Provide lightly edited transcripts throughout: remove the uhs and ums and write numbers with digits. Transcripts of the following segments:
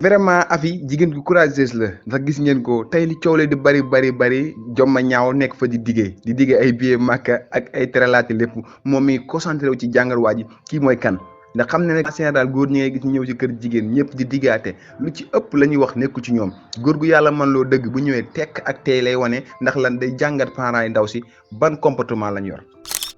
vraiment Afi jigéen gu courageuse la ndax gis ngeen ko tey li coow la di bari jomma ñaaw nekk fa di diggee ay billet Makka ak ay tralaati lépp moom mi concentré wu ci jàngal waa ji kii mooy kan ndax xam ne nag en général góor ñi ngay gis ñu ñëw ci kër jigéen ñëpp di diggaate lu ci ëpp la ñuy wax nekkul ci ñoom góor gu yàlla man loo dëgg bu ñëwee tekk ak tey lay wane ndax lan day jàngat parents yi ndaw si ban comportement lañ yor.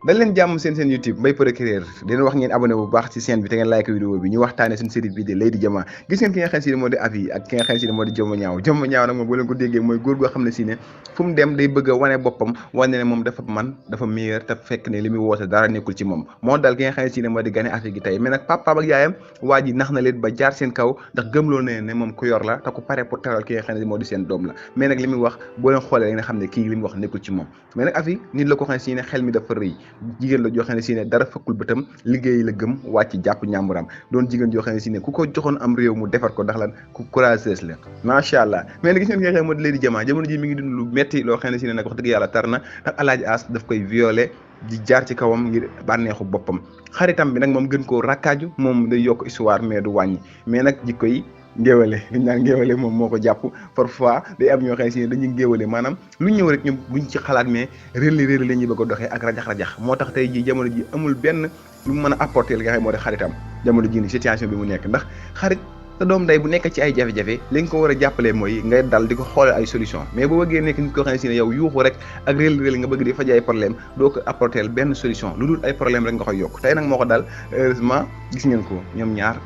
dañ leen jàmm seen YouTube Mbaye Procureur dina wax ngeen abonné bu baax ci chaîne bi te ngeen like vidéo bi ñu waxtaane suñu série bi de Lady Diama gis ngeen ki nga xam ne si ne moo di Afi ak ki nga xam ne si ne moo di Jomma Ñaaw nag moom boo leen ko déggee mooy góor goo xam ne si ne fu mu dem day bëgg a wane boppam wane ne moom dafa man dafa meilleur te fekk ne li muy woote dara nekkul ci moom moo dal ki nga xam ne si ne moo di gane Afi gi tey mais nag papaam ak yaayam waa ji nax na leen ba jaar seen kaw ndax gëmloo ne moom ku yor la te ku pare pour teral ki nga xam ne moo di seen doom la mais nag li muy wax boo leen xoolee da nga xam ne kii li mu wax nekkul ci moom mais nag Afi nit la ko xam ne si ne xel mi dafa rëy jigéen la joxe ne si ne dara fëkkul bëtam liggéey la gëm wàcc jàpp ñàmburam doon jigéen joo xam ne si ne ku ko joxoon am réew mu defar ko ndax lan ku courageuse la macha allah mais nag gis ngeen ki nga xam ne moo di Lady Diama jamono ji mi ngi dund lu metti loo xam ne si ne nag wax dëgg yàlla tar na ndax Alaaji As daf koy violé di jaar ci kawam ngir bànneexu boppam xaritam bi nag moom gën koo rakkaaju moom day yokk histoire mais du wàññi mais nag jikko yi ngéwale liñ naan ngéwale moom moo ko jàpp parfois day am ñoo xam ne si dañuy ngéwale maanaam lu ñëw rek ñoom buñ ci xalaat mais réerli la ñuy bëgg a doxee ak rajax moo tax tey ji jamono ji amul benn lu mu mën a apporter li nga xam moo di xaritam jamono ji ni situation bi mu nekk ndax xarit sa doom day bu nekk ci ay jafe-jafe li nga ko war a jàppalee mooy ngay dal di ko xoolal ay solution mais boo bëggee nekk nit koo xam ne si ne yow yuuxu rek ak réel nga bëgg di faj ay problème doo ko apporter benn solution lu dul ay problème rek nga koy yokk tey nag moo ko dal heureusement gis ngeen ko ñoom ñaar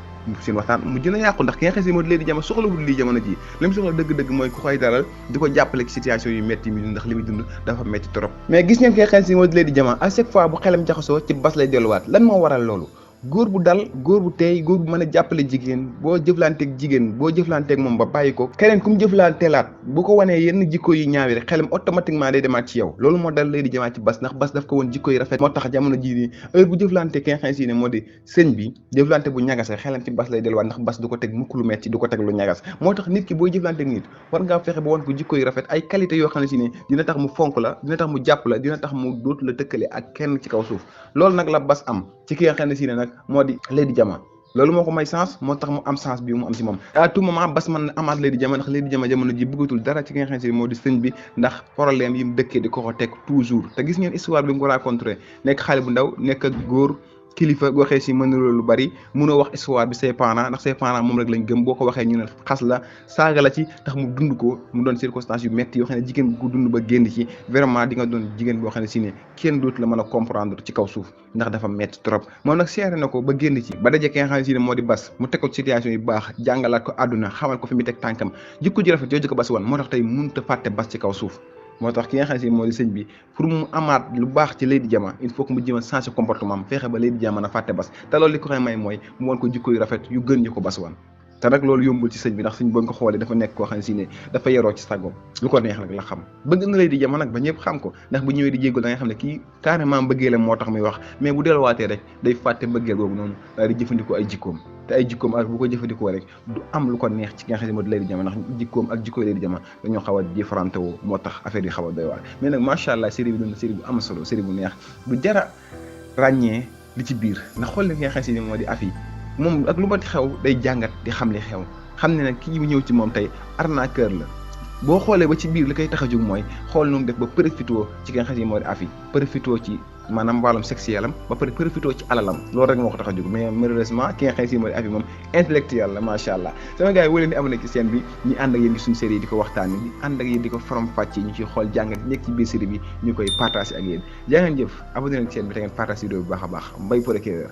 seen waxtaan mu jën a yàqu ndax ki nga xam ne moo di Lady Diama soxlawul lii jamono ji li mu soxla dëgg-dëgg mooy ku koy dalal di ko jàppale ci situation yu métti mi ndax li muy dund dafa métti trop mais gis ngeen ki nga xam ne moo di Lady Diama à chaque fois bu xelam jaxasoo ci bas lay delluwaat lan moo waral loolu góor bu dal góor bu teey góor bu mën a jàppale jigéen boo jëflanteeg moom ba bàyyi ko keneen ku mu jëflanteelaat bu ko wanee yenn jikko yu ñaawi rek xelam automatiquement day demaat ci yow loolu moo dal Lady Diama ci bas ndax bas daf ko woon jikko yu rafet moo tax jamono ji nii heure bu jëflante ki nga xam ne si ne moo di sëñ bi jëflante bu ñagas rek xelam ci bas lay delluwaat ndax bas du ko teg mukk lu metti du ko teg lu ñagas moo tax nit ki booy jëflanteeg nit war ngaa fexe ba wan ko jikko yu rafet ay qualité yoo xam ne si ne dina tax mu fonk la dina tax mu jàpp la dina tax mu dootu la tëkkale ak kenn ci kaw suuf loolu nag la bas am ci ki nga xam ne si ne nag moo di Lady Diama loolu moo ko may chance moo tax mu am chance bi mu am ci moom à tout moment bas man na amaat Lady Diama ndax Lady Diama jamono ji bëggatul dara ci ki nga xam ne si moo di sëñ bi ndax problème yi mu dëkkee di ko teg toujours te gis ngeen histoire bi mu ko rencontré nekk xale bu ndaw nekk ak góor kilifa waxee si mën na lu bari mënoo wax histoire bi say parents ndax say parents moom rek lañ gëm boo ko waxee ñu ne xas la saaga la ci tax mu dund ko mu doon circonstance yu métti yoo xam ne jigéen bu ko dund ba génn ci vraiment di nga doon jigéen boo xam ne si ne kenn dootu la mën a comprendre ci kaw suuf ndax dafa métti trop moom nag seere na ko ba génn ci ba daje ki nga xam ne si ne moo di bas mu teg ko situation yu baax jàngalaat ko àdduna xamal ko fi mu teg tànkam jikko ji rafet jooju ko bas wan moo tax tey mënut a fàtte bas ci kaw suuf moo tax ki nga xam ne si moo di sëñ bi pour mu amaat lu baax ci Lady Diama il faut que mu jéem a changer comportement am fexe ba Lady Diama mën a fàtte bas te loolu li ko koy may mooy mu won ko jikko yu rafet yu gën ñu ko bas wan te nag loolu yombul ci sëñ bi ndax sëñ boo nga ko xoolee dafa nekk koo xam ne si ne dafa yeroo ci sagoom lu ko neex rek la xam bëgg na Lady Diama nag ba ñëpp xam ko ndax bu ñëwee di jéggul da nga xam ne kii carrément bëggeelam moo tax muy wax mais bu delluwaatee rek day fàtte bëggeel googu noonu daal di jëfandikoo ay jikkoom te ay jikkoom ak bu ko jëfandikoo rek du am lu ko neex ci nga xam ne moo di Lady Diama ndax jikkoom ak jikkooy Lady Diama dañoo xaw a différente woo moo tax affaire yi xaw a doy waar mais nag macha allah série bi doon série bu am solo série bu neex bu jara ràññee li ci biir ndax xool li nga xam ne moo di Afi moom ak lu ma xew day jàngat di xam li xew xam ne nag kii bu ñëw ci moom tey arnaqueur la boo xoolee ba ci biir li koy tax a jóg mooy xool nu mu def ba profitoo ci ki nga xam ne moo di Afi profitoo ci maanaam wàllum sexuel am ba pare profitoo ci alalam loolu rek moo ko tax a jóg mais malheureusement ki nga xam ne moo di Afi moom intellectuel la macha allah sama gars yi woo leen di abonné ci chaîne bi ñu ànd ak yéen ci suñu série yi di ko waxtaan di ànd ak yéen di ko faram fàcce ñu ciy xool jàngat nekk ci biir série bi ñu koy partage ak yéen jaa ngeen jëf abonné leen ci chaîne bi te ngeen partage vidéo bu baax a baax Mbaye Procureur